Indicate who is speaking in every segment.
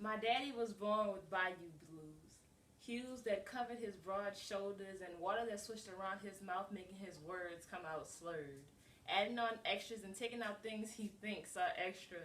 Speaker 1: My daddy was born with bayou blues, hues that covered his broad shoulders and water that swished around his mouth, making his words come out slurred. Adding on extras and taking out things he thinks are extra.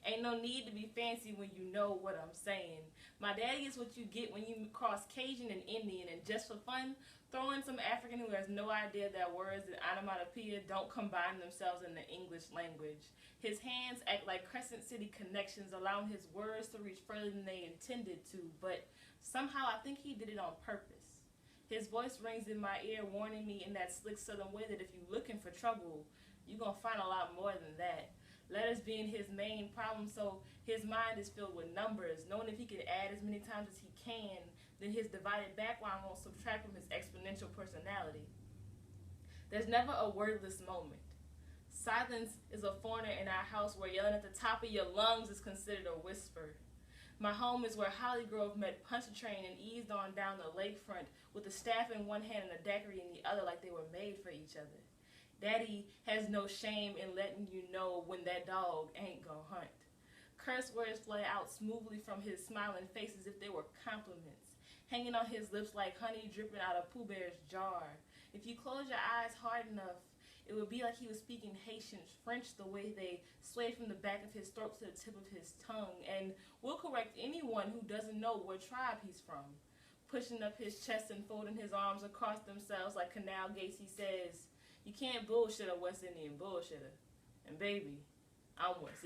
Speaker 1: Ain't no need to be fancy when you know what I'm saying. My daddy is what you get when you cross Cajun and Indian, and just for fun, throw in some African who has no idea that words and onomatopoeia don't combine themselves in the English language. His hands act like Crescent City connections, allowing his words to reach further than they intended to, but somehow I think he did it on purpose. His voice rings in my ear, warning me in that slick southern way that if you're looking for trouble, you're going to find a lot more than that. Letters being his main problem, so his mind is filled with numbers, knowing if he can add as many times as he can, then his divided background won't subtract from his exponential personality. There's never a wordless moment. Silence is a foreigner in our house where yelling at the top of your lungs is considered a whisper. My home is where Hollygrove met Pontchartrain and eased on down the lakefront with a staff in one hand and a daiquiri in the other like they were made for each other. Daddy has no shame in letting you know when that dog ain't gonna hunt. Curse words fly out smoothly from his smiling face as if they were compliments, hanging on his lips like honey dripping out of Pooh Bear's jar. If you close your eyes hard enough, it would be like he was speaking Haitian French, the way they swayed from the back of his throat to the tip of his tongue, and will correct anyone who doesn't know what tribe he's from. Pushing up his chest and folding his arms across themselves like canal gates, he says, "You can't bullshit a West Indian bullshitter. And baby, I'm West Indian."